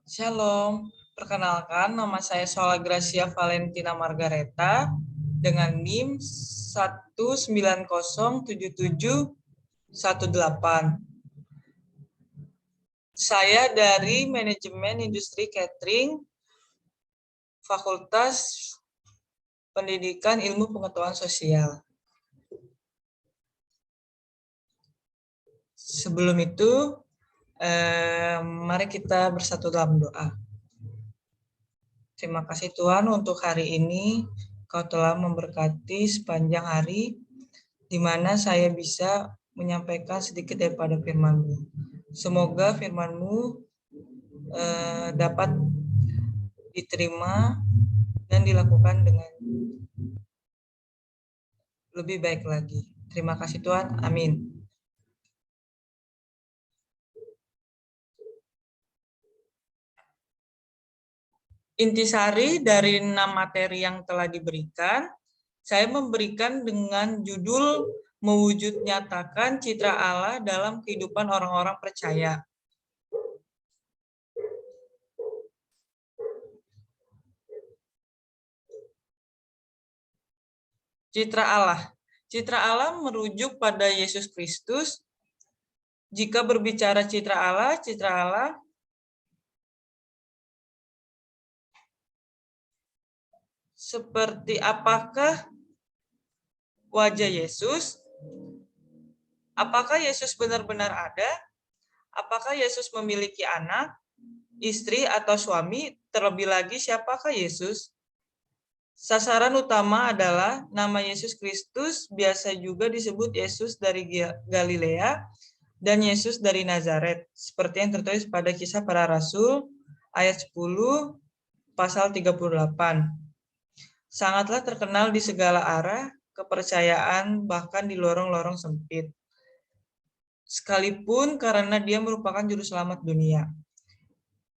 Shalom, perkenalkan nama saya Sola Gracia Valentina Margareta dengan NIM 1907718. Saya dari Manajemen Industri Catering, Fakultas Pendidikan Ilmu Pengetahuan Sosial. Sebelum itu, mari kita bersatu dalam doa. Terima kasih Tuhan untuk hari ini, Kau telah memberkati sepanjang hari, di mana saya bisa menyampaikan sedikit daripada firman-Mu. Semoga firman-Mu dapat diterima dan dilakukan dengan lebih baik lagi. Terima kasih Tuhan, amin. Intisari dari 6 materi yang telah diberikan, saya memberikan dengan judul mewujud nyatakan citra Allah dalam kehidupan orang-orang percaya. Citra Allah. Citra Allah merujuk pada Yesus Kristus. Jika berbicara citra Allah seperti apakah wajah Yesus? Apakah Yesus benar-benar ada? Apakah Yesus memiliki anak, istri, atau suami? Terlebih lagi, siapakah Yesus? Sasaran utama adalah nama Yesus Kristus, biasa juga disebut Yesus dari Galilea dan Yesus dari Nazaret, seperti yang tertulis pada Kisah Para Rasul ayat 10 pasal 38. Sangatlah terkenal di segala arah, kepercayaan bahkan di lorong-lorong sempit. Sekalipun karena dia merupakan juru selamat dunia.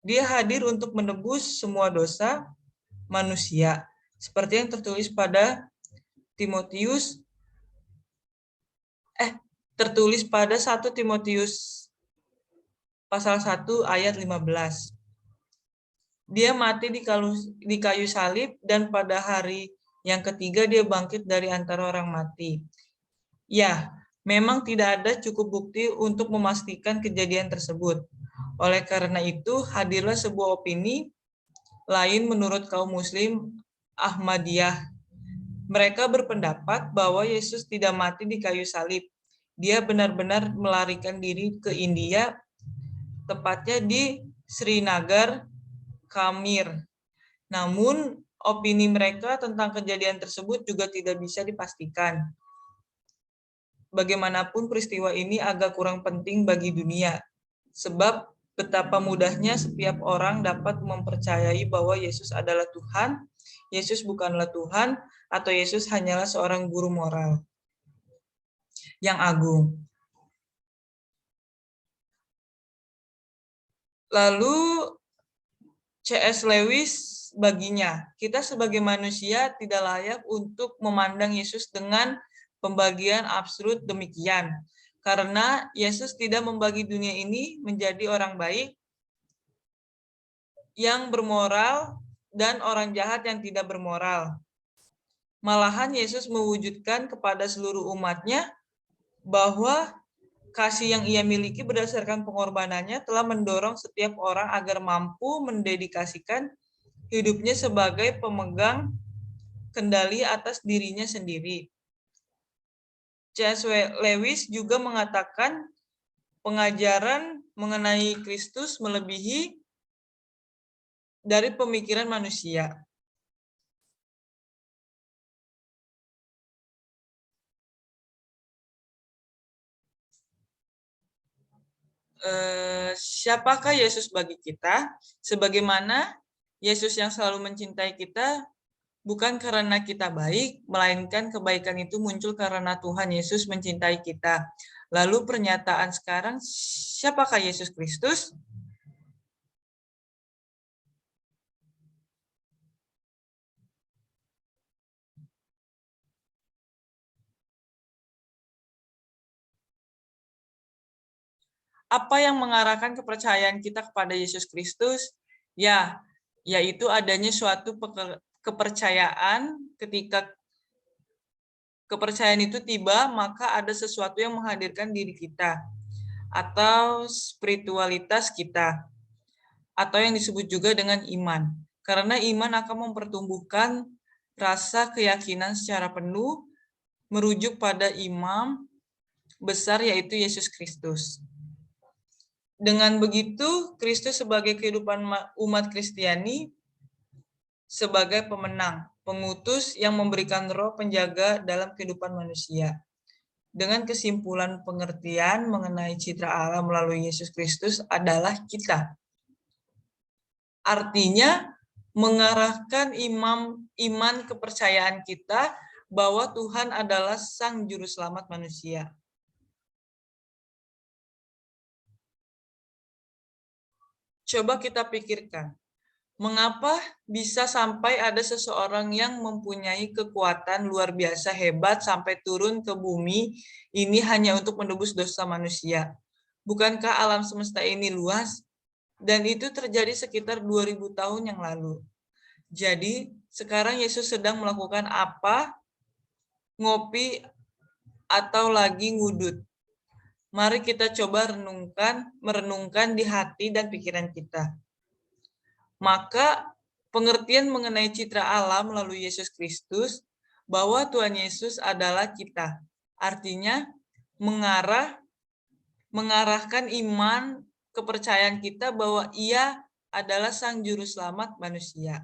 Dia hadir untuk menebus semua dosa manusia, seperti yang tertulis pada tertulis pada 1 Timotius pasal 1 ayat 15. Dia mati di kayu salib dan pada hari yang ketiga dia bangkit dari antara orang mati. Ya, memang tidak ada cukup bukti untuk memastikan kejadian tersebut. Oleh karena itu, hadirlah sebuah opini lain menurut kaum muslim Ahmadiyah. Mereka berpendapat bahwa Yesus tidak mati di kayu salib. Dia benar-benar melarikan diri ke India, tepatnya di Srinagar, Kashmir. Namun, opini mereka tentang kejadian tersebut juga tidak bisa dipastikan. Bagaimanapun peristiwa ini agak kurang penting bagi dunia, sebab betapa mudahnya setiap orang dapat mempercayai bahwa Yesus adalah Tuhan, Yesus bukanlah Tuhan, atau Yesus hanyalah seorang guru moral yang agung. Lalu C.S. Lewis baginya, kita sebagai manusia tidak layak untuk memandang Yesus dengan pembagian absolut demikian. Karena Yesus tidak membagi dunia ini menjadi orang baik yang bermoral dan orang jahat yang tidak bermoral. Malahan Yesus mewujudkan kepada seluruh umatnya bahwa kasih yang ia miliki berdasarkan pengorbanannya telah mendorong setiap orang agar mampu mendedikasikan hidupnya sebagai pemegang kendali atas dirinya sendiri. C.S. Lewis juga mengatakan pengajaran mengenai Kristus melebihi dari pemikiran manusia. Siapakah Yesus bagi kita? Sebagaimana Yesus yang selalu mencintai kita, bukan karena kita baik, melainkan kebaikan itu muncul karena Tuhan Yesus mencintai kita. Lalu pernyataan sekarang, siapakah Yesus Kristus? Apa yang mengarahkan kepercayaan kita kepada Yesus Kristus? Ya, yaitu adanya suatu kepercayaan. Ketika kepercayaan itu tiba, maka ada sesuatu yang menghadirkan diri kita atau spiritualitas kita, atau yang disebut juga dengan iman. Karena iman akan mempertumbuhkan rasa keyakinan secara penuh merujuk pada imam besar, yaitu Yesus Kristus. Dengan begitu, Kristus sebagai kehidupan umat Kristiani sebagai pemenang, pengutus yang memberikan roh penjaga dalam kehidupan manusia. Dengan kesimpulan pengertian mengenai citra Allah melalui Yesus Kristus adalah kita. Artinya, mengarahkan iman kepercayaan kita bahwa Tuhan adalah Sang Juru Selamat manusia. Coba kita pikirkan, mengapa bisa sampai ada seseorang yang mempunyai kekuatan luar biasa hebat sampai turun ke bumi ini hanya untuk menebus dosa manusia? Bukankah alam semesta ini luas? Dan itu terjadi sekitar 2000 tahun yang lalu. Jadi, sekarang Yesus sedang melakukan apa? Ngopi atau lagi ngudut? Mari kita coba merenungkan di hati dan pikiran kita. Maka pengertian mengenai citra Allah melalui Yesus Kristus bahwa Tuhan Yesus adalah kita. Artinya mengarahkan iman kepercayaan kita bahwa Ia adalah Sang Juru Selamat manusia.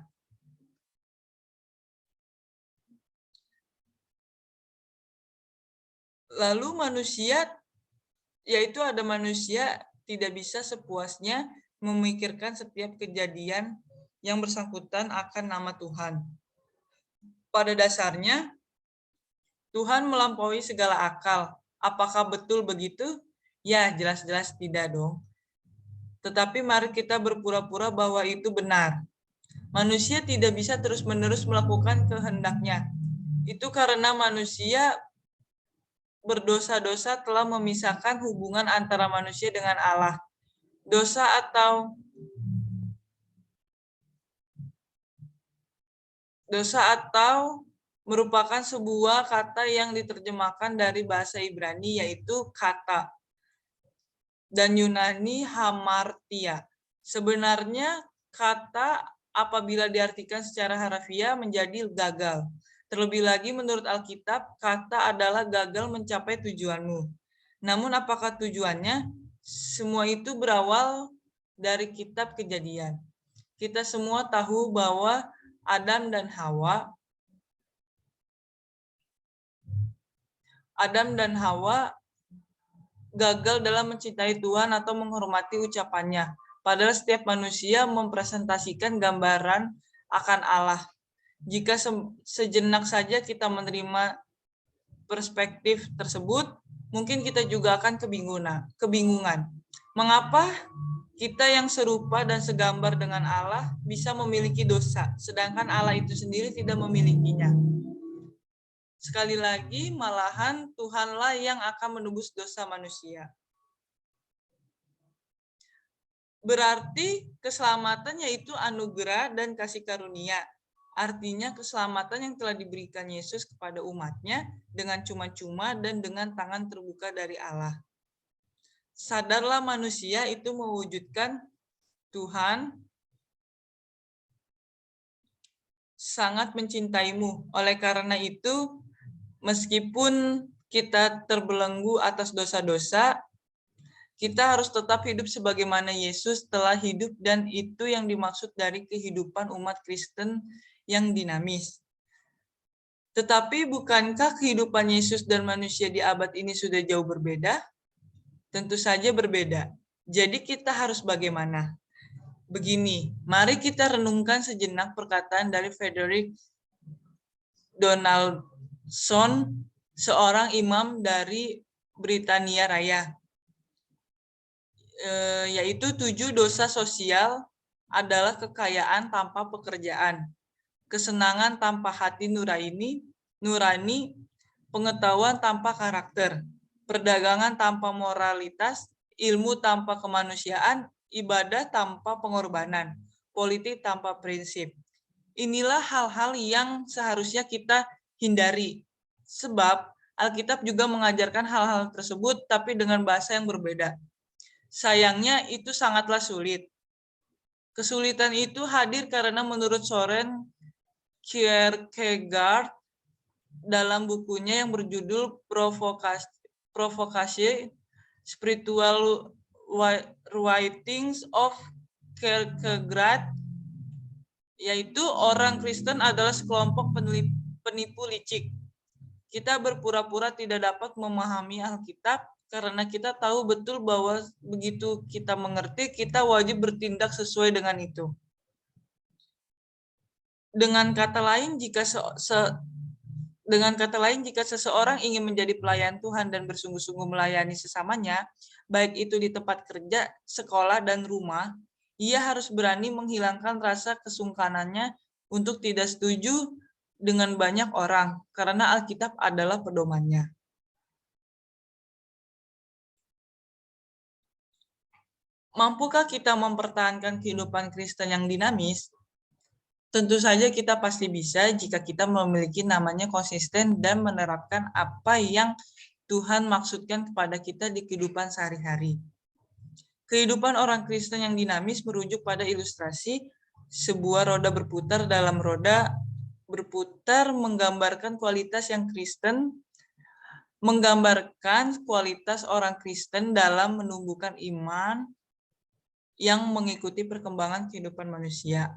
Lalu manusia, yaitu ada manusia tidak bisa sepuasnya memikirkan setiap kejadian yang bersangkutan akan nama Tuhan. Pada dasarnya, Tuhan melampaui segala akal. Apakah betul begitu? Ya, jelas-jelas tidak dong. Tetapi mari kita berpura-pura bahwa itu benar. Manusia tidak bisa terus-menerus melakukan kehendaknya. Itu karena manusia berdosa-dosa telah memisahkan hubungan antara manusia dengan Allah. Dosa atau merupakan sebuah kata yang diterjemahkan dari bahasa Ibrani, yaitu kata, dan Yunani hamartia. Sebenarnya kata apabila diartikan secara harafiah menjadi gagal. Terlebih lagi menurut Alkitab, kata adalah gagal mencapai tujuanmu. Namun apakah tujuannya? Semua itu berawal dari kitab Kejadian. Kita semua tahu bahwa Adam dan Hawa gagal dalam mencintai Tuhan atau menghormati ucapannya. Padahal setiap manusia mempresentasikan gambaran akan Allah. Jika sejenak saja kita menerima perspektif tersebut, mungkin kita juga akan kebingungan. Mengapa kita yang serupa dan segambar dengan Allah bisa memiliki dosa, sedangkan Allah itu sendiri tidak memilikinya? Sekali lagi, malahan Tuhanlah yang akan menebus dosa manusia. Berarti keselamatan yaitu anugerah dan kasih karunia. Artinya keselamatan yang telah diberikan Yesus kepada umatnya dengan cuma-cuma dan dengan tangan terbuka dari Allah. Sadarlah manusia itu mewujudkan Tuhan sangat mencintaimu. Oleh karena itu, meskipun kita terbelenggu atas dosa-dosa, kita harus tetap hidup sebagaimana Yesus telah hidup, dan itu yang dimaksud dari kehidupan umat Kristen yang dinamis. Tetapi bukankah kehidupan Yesus dan manusia di abad ini sudah jauh berbeda? Tentu saja berbeda. Jadi kita harus bagaimana? Begini, mari kita renungkan sejenak perkataan dari Frederick Donaldson, seorang imam dari Britania Raya, yaitu 7 dosa sosial adalah kekayaan tanpa pekerjaan, kesenangan tanpa hati nurani, pengetahuan tanpa karakter, perdagangan tanpa moralitas, ilmu tanpa kemanusiaan, ibadah tanpa pengorbanan. politik tanpa prinsip. Inilah hal-hal yang seharusnya kita hindari. Sebab Alkitab juga mengajarkan hal-hal tersebut tapi dengan bahasa yang berbeda. Sayangnya itu sangatlah sulit. Kesulitan itu hadir karena menurut Soren Kierkegaard dalam bukunya yang berjudul Provokasi Spiritual Writings of Kierkegaard, yaitu orang Kristen adalah sekelompok penipu licik. Kita berpura-pura tidak dapat memahami Alkitab karena kita tahu betul bahwa begitu kita mengerti, kita wajib bertindak sesuai dengan itu. Dengan kata lain, jika seseorang ingin menjadi pelayan Tuhan dan bersungguh-sungguh melayani sesamanya, baik itu di tempat kerja, sekolah, dan rumah, ia harus berani menghilangkan rasa kesungkanannya untuk tidak setuju dengan banyak orang, karena Alkitab adalah pedomannya. Mampukah kita mempertahankan kehidupan Kristen yang dinamis? Tentu saja kita pasti bisa jika kita memiliki namanya konsisten dan menerapkan apa yang Tuhan maksudkan kepada kita di kehidupan sehari-hari. Kehidupan orang Kristen yang dinamis merujuk pada ilustrasi sebuah roda berputar dalam roda berputar menggambarkan kualitas orang Kristen dalam menumbuhkan iman yang mengikuti perkembangan kehidupan manusia.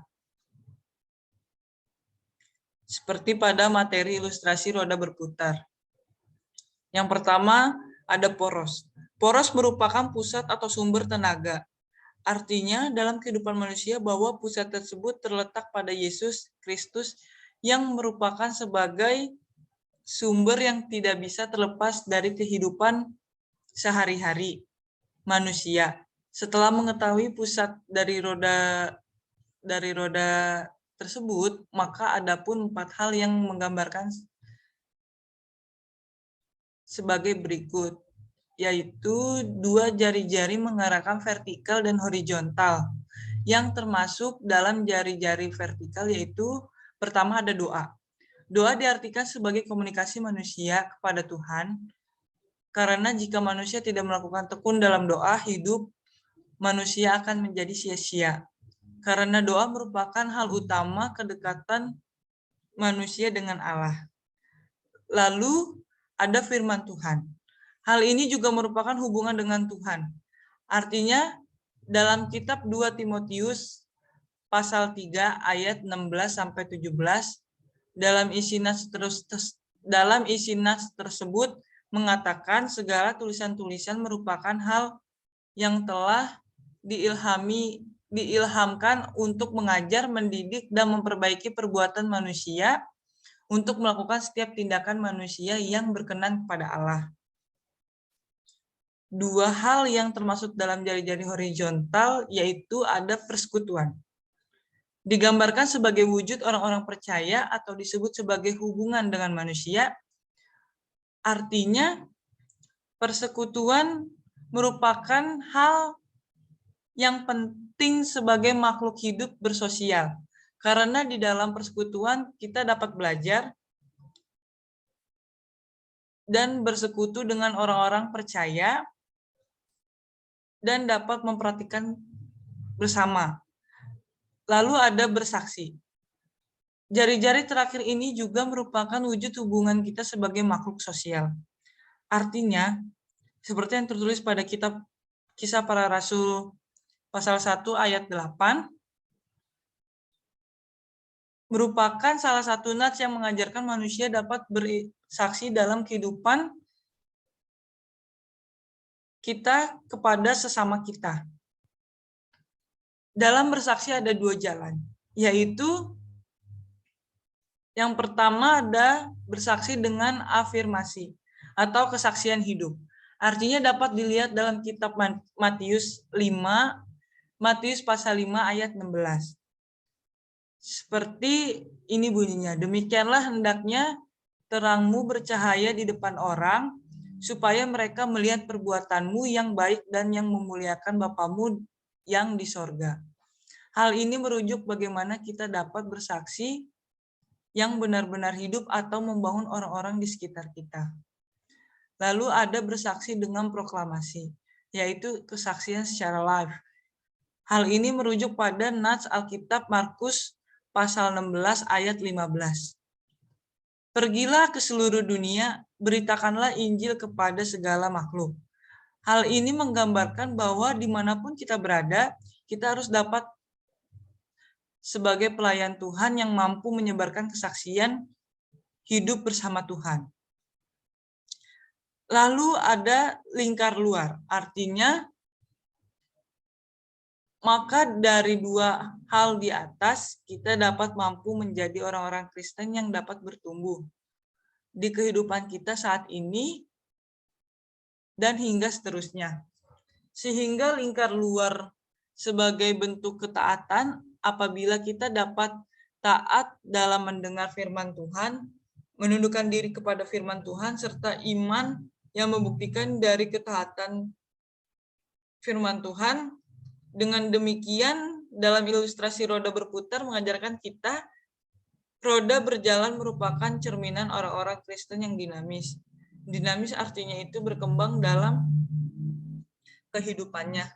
Seperti pada materi ilustrasi roda berputar. Yang pertama, ada poros. Poros merupakan pusat atau sumber tenaga. Artinya, dalam kehidupan manusia bahwa pusat tersebut terletak pada Yesus Kristus yang merupakan sebagai sumber yang tidak bisa terlepas dari kehidupan sehari-hari manusia. Setelah mengetahui pusat dari roda tersebut, maka ada pun 4 hal yang menggambarkan sebagai berikut, yaitu 2 jari-jari mengarahkan vertikal dan horizontal. Yang termasuk dalam jari-jari vertikal yaitu pertama ada doa. Doa diartikan sebagai komunikasi manusia kepada Tuhan, karena jika manusia tidak melakukan tekun dalam doa, hidup manusia akan menjadi sia-sia. Karena doa merupakan hal utama kedekatan manusia dengan Allah. Lalu ada firman Tuhan. Hal ini juga merupakan hubungan dengan Tuhan. Artinya dalam kitab 2 Timotius pasal 3 ayat 16-17, dalam isi nas tersebut mengatakan segala tulisan-tulisan merupakan hal yang telah diilhamkan untuk mengajar, mendidik, dan memperbaiki perbuatan manusia untuk melakukan setiap tindakan manusia yang berkenan kepada Allah. 2 hal yang termasuk dalam jari-jari horizontal yaitu ada persekutuan. Digambarkan sebagai wujud orang-orang percaya atau disebut sebagai hubungan dengan manusia. Artinya persekutuan merupakan hal yang penting sebagai makhluk hidup bersosial. Karena di dalam persekutuan kita dapat belajar dan bersekutu dengan orang-orang percaya dan dapat memperhatikan bersama. Lalu ada bersaksi. Jari-jari terakhir ini juga merupakan wujud hubungan kita sebagai makhluk sosial. Artinya, seperti yang tertulis pada kitab Kisah Para Rasul pasal 1 ayat 8, merupakan salah satu nats yang mengajarkan manusia dapat bersaksi dalam kehidupan kita kepada sesama kita. Dalam bersaksi ada 2 jalan, yaitu yang pertama ada bersaksi dengan afirmasi atau kesaksian hidup. Artinya dapat dilihat dalam kitab Matius pasal 5 ayat 16. Seperti ini bunyinya, demikianlah hendaknya terangmu bercahaya di depan orang, supaya mereka melihat perbuatanmu yang baik dan yang memuliakan Bapamu yang di sorga. Hal ini merujuk bagaimana kita dapat bersaksi yang benar-benar hidup atau membangun orang-orang di sekitar kita. Lalu ada bersaksi dengan proklamasi, yaitu kesaksian secara live. Hal ini merujuk pada nats Alkitab Markus pasal 16 ayat 15. Pergilah ke seluruh dunia, beritakanlah Injil kepada segala makhluk. Hal ini menggambarkan bahwa dimanapun kita berada, kita harus dapat sebagai pelayan Tuhan yang mampu menyebarkan kesaksian hidup bersama Tuhan. Lalu ada lingkar luar, artinya maka dari dua hal di atas kita dapat mampu menjadi orang-orang Kristen yang dapat bertumbuh di kehidupan kita saat ini dan hingga seterusnya. Sehingga lingkar luar sebagai bentuk ketaatan apabila kita dapat taat dalam mendengar firman Tuhan, menundukkan diri kepada firman Tuhan, serta iman yang membuktikan dari ketaatan firman Tuhan. Dengan demikian, dalam ilustrasi roda berputar mengajarkan kita, roda berjalan merupakan cerminan orang-orang Kristen yang dinamis. Dinamis artinya itu berkembang dalam kehidupannya.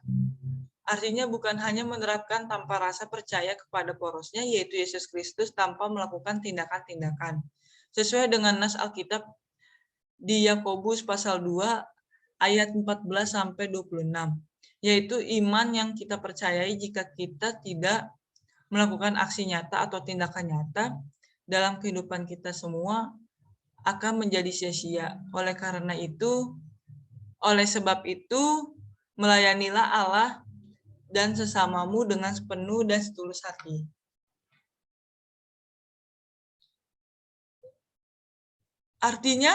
Artinya bukan hanya menerapkan tanpa rasa percaya kepada porosnya, yaitu Yesus Kristus, tanpa melakukan tindakan-tindakan. Sesuai dengan nas Alkitab di Yakobus pasal 2 ayat 14-26, yaitu iman yang kita percayai jika kita tidak melakukan aksi nyata atau tindakan nyata dalam kehidupan kita semua akan menjadi sia-sia. Oleh sebab itu, melayanilah Allah dan sesamamu dengan sepenuh dan setulus hati. Artinya,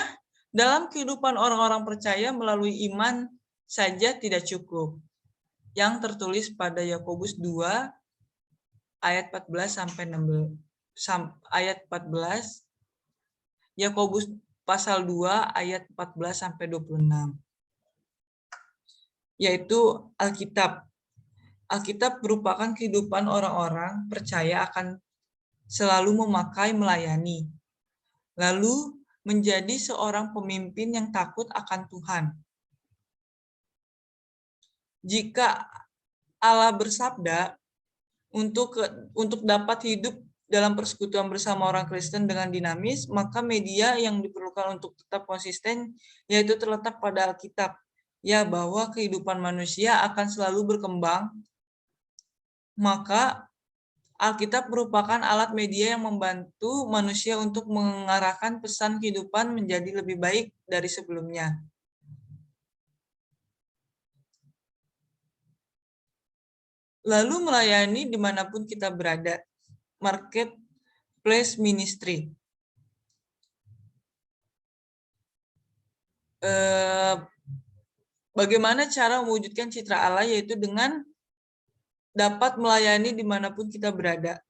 dalam kehidupan orang-orang percaya melalui iman saja tidak cukup. Yang tertulis pada Yakobus 2 ayat 14-16. Ayat 14. Yakobus pasal 2 ayat 14-26. Yaitu Alkitab. Alkitab merupakan kehidupan orang-orang percaya akan selalu memakai melayani. Lalu menjadi seorang pemimpin yang takut akan Tuhan. Jika Allah bersabda untuk dapat hidup dalam persekutuan bersama orang Kristen dengan dinamis, maka media yang diperlukan untuk tetap konsisten yaitu terletak pada Alkitab. Ya, bahwa kehidupan manusia akan selalu berkembang. Maka Alkitab merupakan alat media yang membantu manusia untuk mengarahkan pesan kehidupan menjadi lebih baik dari sebelumnya. Lalu melayani dimanapun kita berada. Marketplace ministry. Bagaimana cara mewujudkan citra Allah, yaitu dengan dapat melayani dimanapun kita berada.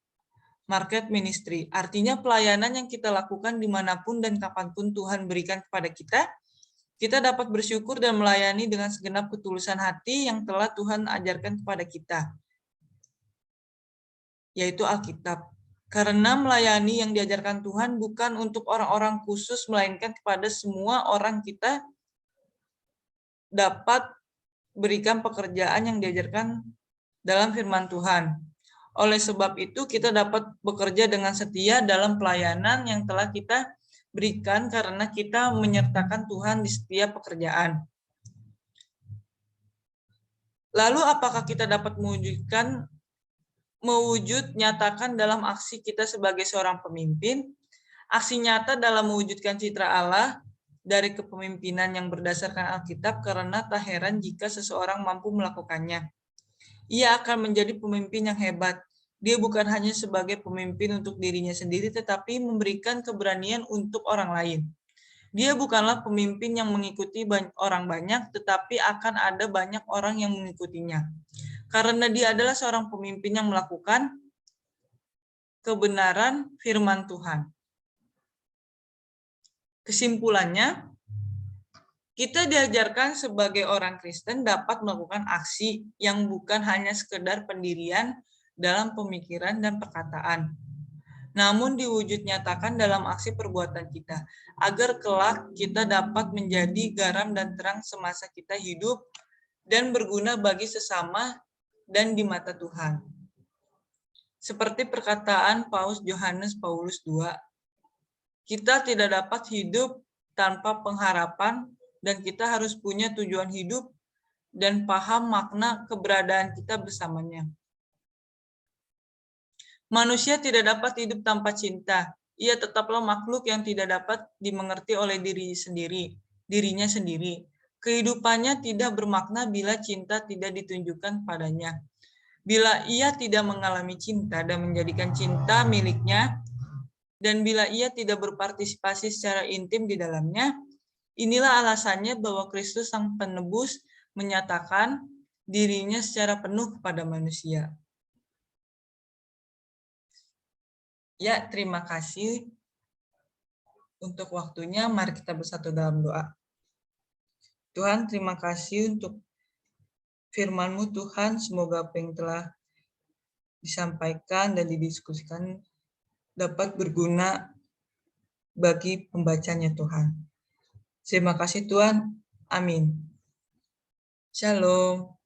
Market ministry, artinya pelayanan yang kita lakukan dimanapun dan kapanpun Tuhan berikan kepada kita dapat bersyukur dan melayani dengan segenap ketulusan hati yang telah Tuhan ajarkan kepada kita, yaitu Alkitab. Karena melayani yang diajarkan Tuhan bukan untuk orang-orang khusus, melainkan kepada semua orang kita dapat berikan pekerjaan yang diajarkan dalam firman Tuhan. Oleh sebab itu, kita dapat bekerja dengan setia dalam pelayanan yang telah kita berikan karena kita menyertakan Tuhan di setiap pekerjaan. Lalu apakah kita dapat nyatakan dalam aksi kita sebagai seorang pemimpin? Aksi nyata dalam mewujudkan citra Allah dari kepemimpinan yang berdasarkan Alkitab, karena tak heran jika seseorang mampu melakukannya. Ia akan menjadi pemimpin yang hebat. Dia bukan hanya sebagai pemimpin untuk dirinya sendiri, tetapi memberikan keberanian untuk orang lain. Dia bukanlah pemimpin yang mengikuti orang banyak, tetapi akan ada banyak orang yang mengikutinya. Karena dia adalah seorang pemimpin yang melakukan kebenaran firman Tuhan. Kesimpulannya, kita diajarkan sebagai orang Kristen dapat melakukan aksi yang bukan hanya sekedar pendirian dalam pemikiran dan perkataan, namun diwujud nyatakan dalam aksi perbuatan kita, agar kelak kita dapat menjadi garam dan terang semasa kita hidup dan berguna bagi sesama dan di mata Tuhan. Seperti perkataan Paus Yohanes Paulus II, kita tidak dapat hidup tanpa pengharapan dan kita harus punya tujuan hidup dan paham makna keberadaan kita bersamanya. Manusia tidak dapat hidup tanpa cinta. Ia tetaplah makhluk yang tidak dapat dimengerti oleh dirinya sendiri. Kehidupannya tidak bermakna bila cinta tidak ditunjukkan padanya. Bila ia tidak mengalami cinta dan menjadikan cinta miliknya, dan bila ia tidak berpartisipasi secara intim di dalamnya, inilah alasannya bahwa Kristus Sang Penebus menyatakan dirinya secara penuh kepada manusia. Ya, terima kasih untuk waktunya. Mari kita bersatu dalam doa. Tuhan, terima kasih untuk firman-Mu Tuhan. Semoga apa yang telah disampaikan dan didiskusikan dapat berguna bagi pembacanya Tuhan. Terima kasih Tuhan. Amin. Shalom.